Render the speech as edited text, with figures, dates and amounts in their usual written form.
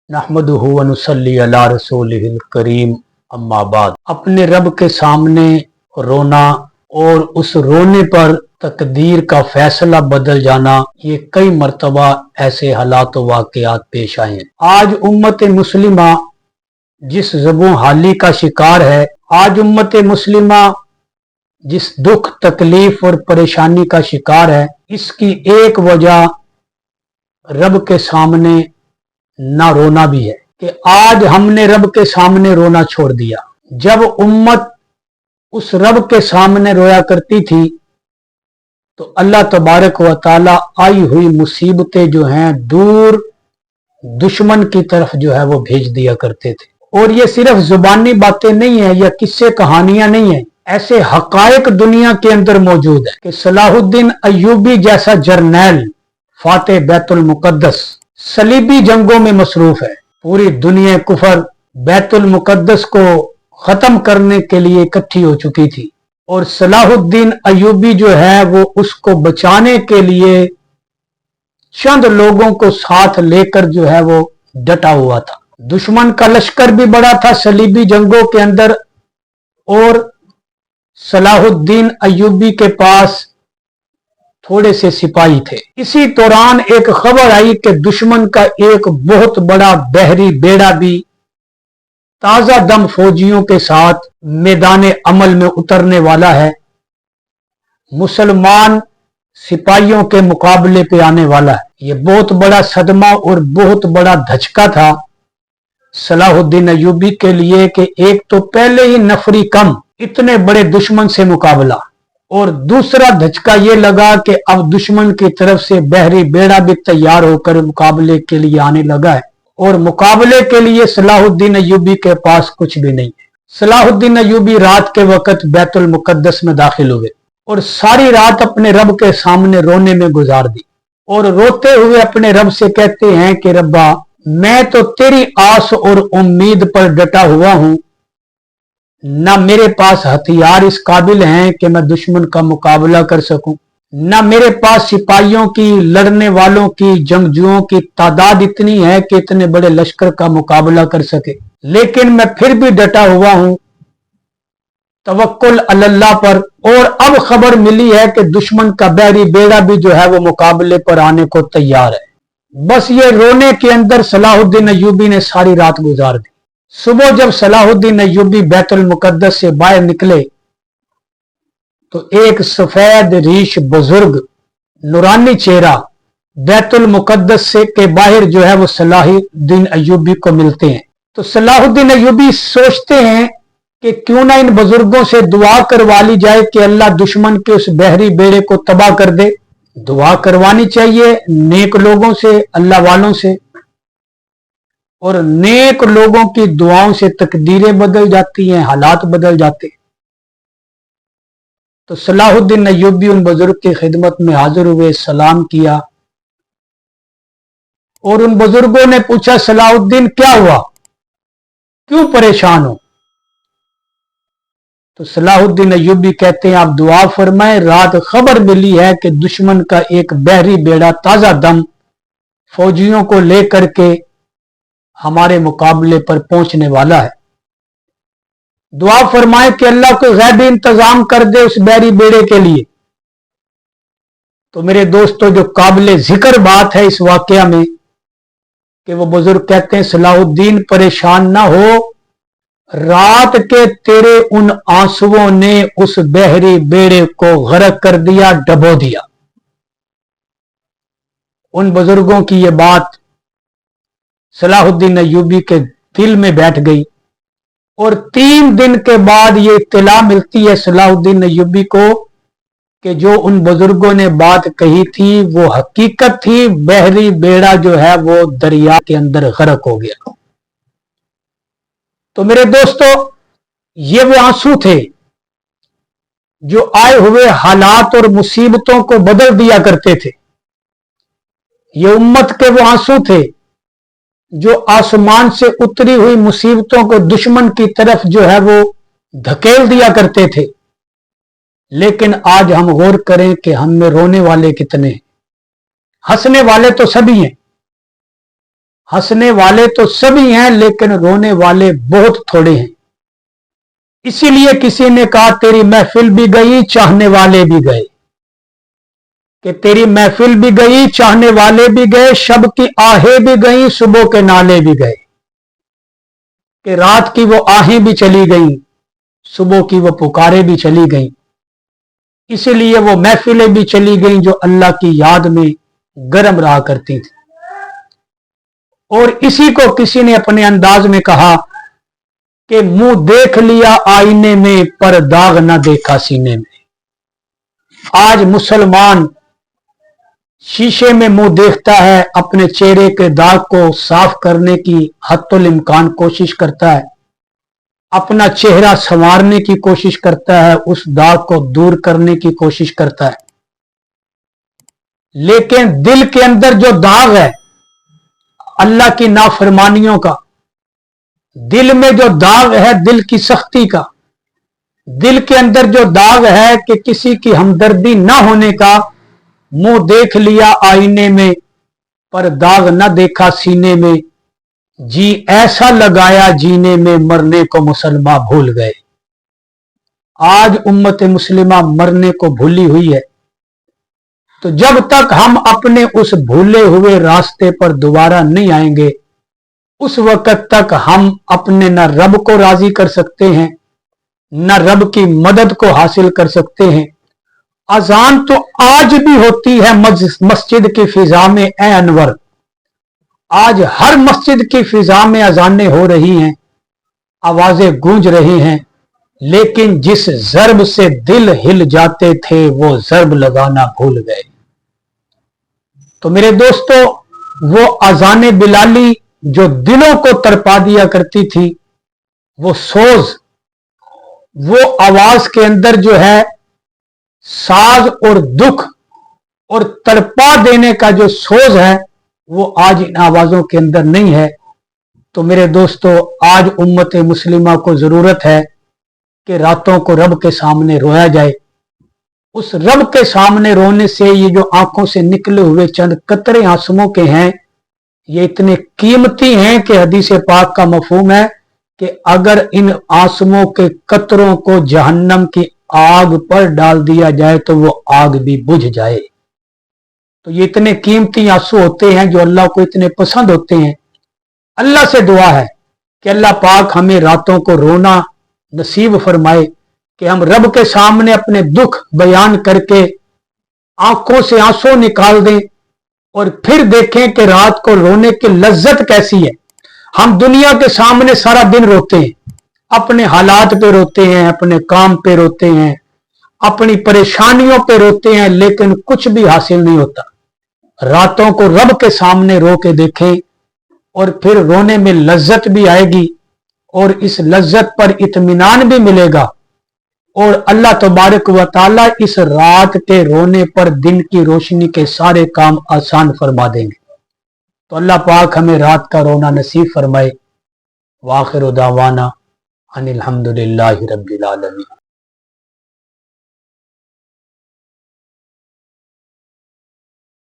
नहमदुहु व नुसल्ली अला रसूलिहिल करीम अम्मा बाद। अपने रब के सामने रोना और उस रोने पर तकदीर का फैसला बदल जाना, ये कई मर्तबा ऐसे हालात वाकयात पेश आए हैं। आज उम्मत मुस्लिमा जिस ज़बों हाली का शिकार है, आज उम्मत मुस्लिमा जिस दुख तकलीफ और परेशानी का शिकार है, इसकी एक वजह रब के सामने ना रोना भी है कि आज हमने रब के सामने रोना छोड़ दिया। जब उम्मत उस रब के सामने रोया करती थी तो अल्लाह तबारक व ताला आई हुई मुसीबतें जो हैं दूर दुश्मन की तरफ जो है वो भेज दिया करते थे। और ये सिर्फ जुबानी बातें नहीं है या किस्से कहानियां नहीं है, ऐसे हकायक दुनिया के अंदर मौजूद है कि सलाहुद्दीन अय्यूबी जैसा जर्नैल फातेह बैतुल मुकद्दस सलीबी जंगों में मसरूफ है। पूरी दुनिया कुफर बैतुल मुकद्दस को खत्म करने के लिए इकट्ठी हो चुकी थी और सलाहुद्दीन अय्यूबी जो है वो उसको बचाने के लिए चंद लोगों को साथ लेकर जो है वो डटा हुआ था। दुश्मन का लश्कर भी बड़ा था सलीबी जंगों के अंदर और सलाहुद्दीन अय्यूबी के पास थोड़े से सिपाही थे। इसी दौरान एक खबर आई कि दुश्मन का एक बहुत बड़ा बहरी बेड़ा भी ताजा दम फौजियों के साथ मैदान अमल में उतरने वाला है, मुसलमान सिपाहियों के मुकाबले पे आने वाला है। ये बहुत बड़ा सदमा और बहुत बड़ा धचका था सलाहुद्दीन अय्यूबी के लिए कि एक तो पहले ही नफरी कम, इतने बड़े दुश्मन से मुकाबला, और दूसरा धचका ये लगा कि अब दुश्मन की तरफ से बहरी बेड़ा भी तैयार होकर मुकाबले के लिए आने लगा है और मुकाबले के लिए सलाहुद्दीन अय्यूबी के पास कुछ भी नहीं है। सलाहुद्दीन अय्यूबी रात के वक्त बैतुल मुकद्दस में दाखिल हुए और सारी रात अपने रब के सामने रोने में गुजार दी और रोते हुए अपने रब से कहते हैं कि रब्बा, मैं तो तेरी आस और उम्मीद पर डटा हुआ हूं, न मेरे पास हथियार इस काबिल हैं कि मैं दुश्मन का मुकाबला कर सकूं, न मेरे पास सिपाहियों की, लड़ने वालों की, जंगजुओं की तादाद इतनी है कि इतने बड़े लश्कर का मुकाबला कर सके, लेकिन मैं फिर भी डटा हुआ हूं तवक्कुल अल्लाह पर। और अब खबर मिली है कि दुश्मन का बहरी बेड़ा भी जो है वो मुकाबले पर आने को तैयार है। बस ये रोने के अंदर सलाहुद्दीन अय्यूबी ने सारी रात गुजार दी। सुबह जब सलाहुद्दीन अय्यूबी बैतुल मुकद्दस से बाहर निकले तो एक सफेद रीश बुजुर्ग नूरानी चेहरा बैतुल मुकद्दस से के बाहर जो है वो सलाहुद्दीन अय्यूबी को मिलते हैं। तो सलाहुद्दीन अय्यूबी सोचते हैं कि क्यों ना इन बुजुर्गों से दुआ करवा ली जाए कि अल्लाह दुश्मन के उस बहरी बेड़े को तबाह कर दे। दुआ करवानी चाहिए नेक लोगों से, अल्लाह वालों से, और नेक लोगों की दुआओं से तकदीरें बदल जाती हैं, हालात बदल जाते हैं। तो सलाहुद्दीन अय्यूबी उन बुजुर्ग की खिदमत में हाजिर हुए, सलाम किया और उन बुजुर्गों ने पूछा, सलाहुद्दीन क्या हुआ, क्यों परेशान हो? तो सलाहुद्दीन अय्यूबी कहते हैं, आप दुआ फरमाएं, रात खबर मिली है कि दुश्मन का एक बहरी बेड़ा ताजा दम फौजियों को लेकर के हमारे मुकाबले पर पहुंचने वाला है। दुआ फरमाए कि अल्लाह को गैबी इंतजाम कर दे उस बहरी बेड़े के लिए। तो मेरे दोस्तों, जो काबिल जिक्र बात है इस वाकया में कि वो बुजुर्ग कहते हैं, सलाहुद्दीन परेशान ना हो, रात के तेरे उन आंसुओं ने उस बहरी बेड़े को गर्क कर दिया, डबो दिया। उन बुजुर्गों की ये बात सलाहुद्दीन अय्यूबी के दिल में बैठ गई और 3 दिन के बाद ये इत्तला मिलती है सलाहुद्दीन अय्यूबी को कि जो उन बुजुर्गों ने बात कही थी वो हकीकत थी, बहरी बेड़ा जो है वो दरिया के अंदर गर्क हो गया। तो मेरे दोस्तों, ये वो आंसू थे जो आए हुए हालात और मुसीबतों को बदल दिया करते थे। ये उम्मत के वो आंसू थे जो आसमान से उतरी हुई मुसीबतों को दुश्मन की तरफ जो है वो धकेल दिया करते थे। लेकिन आज हम गौर करें कि हम में रोने वाले कितने हैं, हंसने वाले तो सभी हैं, हंसने वाले तो सभी हैं लेकिन रोने वाले बहुत थोड़े हैं। इसीलिए किसी ने कहा तेरी महफिल भी गई चाहने वाले भी गए, कि तेरी महफिल भी गई चाहने वाले भी गए, शब की आहें भी गई सुबह के नाले भी गए, कि रात की वो आहें भी चली गई सुबह की वो पुकारे भी चली गई। इसीलिए वो महफिलें भी चली गई जो अल्लाह की याद में गर्म रहा करती थी। और इसी को किसी ने अपने अंदाज में कहा कि मुंह देख लिया आईने में पर दाग ना देखा सीने में। आज मुसलमान शीशे में मुंह देखता है, अपने चेहरे के दाग को साफ करने की हत्तुल इम्कान कोशिश करता है, अपना चेहरा संवारने की कोशिश करता है, उस दाग को दूर करने की कोशिश करता है, लेकिन दिल के अंदर जो दाग है अल्लाह की नाफरमानियों का, दिल में जो दाग है दिल की सख्ती का, दिल के अंदर जो दाग है कि किसी की हमदर्दी ना होने का, मुंह देख लिया आईने में पर दाग ना देखा सीने में, जी ऐसा लगाया जीने में मरने को मुसलमान भूल गए। आज उम्मत मुस्लिमा मरने को भूली हुई है। तो जब तक हम अपने उस भूले हुए रास्ते पर दोबारा नहीं आएंगे, उस वक्त तक हम अपने न रब को राजी कर सकते हैं, न रब की मदद को हासिल कर सकते हैं। अजान तो आज भी होती है मस्जिद की फिजा में ए अनवर, आज हर मस्जिद की फिजा में अजानें हो रही हैं, आवाजें गूंज रही हैं, लेकिन जिस जर्ब से दिल हिल जाते थे वो जर्ब लगाना भूल गए। तो मेरे दोस्तों, वो अजाने बिलाली जो दिलों को तड़पा दिया करती थी, वो सोज, वो आवाज के अंदर जो है साज और दुख और तड़पा देने का जो सोज है, वो आज इन आवाजों के अंदर नहीं है। तो मेरे दोस्तों, आज उम्मत मुस्लिमा को जरूरत है कि रातों को रब के सामने रोया जाए। उस रब के सामने रोने से ये जो आंखों से निकले हुए चंद कतरे आंसुओं के हैं, ये इतने कीमती हैं कि हदीस पाक का मफहूम है कि अगर इन आंसुओं के कतरों को जहन्नम की आग पर डाल दिया जाए तो वो आग भी बुझ जाए। तो ये इतने कीमती आंसू होते हैं जो अल्लाह को इतने पसंद होते हैं। अल्लाह से दुआ है कि अल्लाह पाक हमें रातों को रोना नसीब फरमाए, कि हम रब के सामने अपने दुख बयान करके आंखों से आंसू निकाल दें और फिर देखें कि रात को रोने की लज्जत कैसी है। हम दुनिया के सामने सारा दिन रोते हैं, अपने हालात पे रोते हैं, अपने काम पे रोते हैं, अपनी परेशानियों पे रोते हैं, लेकिन कुछ भी हासिल नहीं होता। रातों को रब के सामने रो के देखें और फिर रोने में लज्जत भी आएगी और इस लज्जत पर इत्मीनान भी मिलेगा, और अल्लाह तबारक व तआला इस रात के रोने पर दिन की रोशनी के सारे काम आसान फरमा देंगे। तो अल्लाह पाक हमें रात का रोना नसीब फरमाए। वाखिर दावाना अनिल हम्दुलिल्लाहि रब्बिल आलमीन।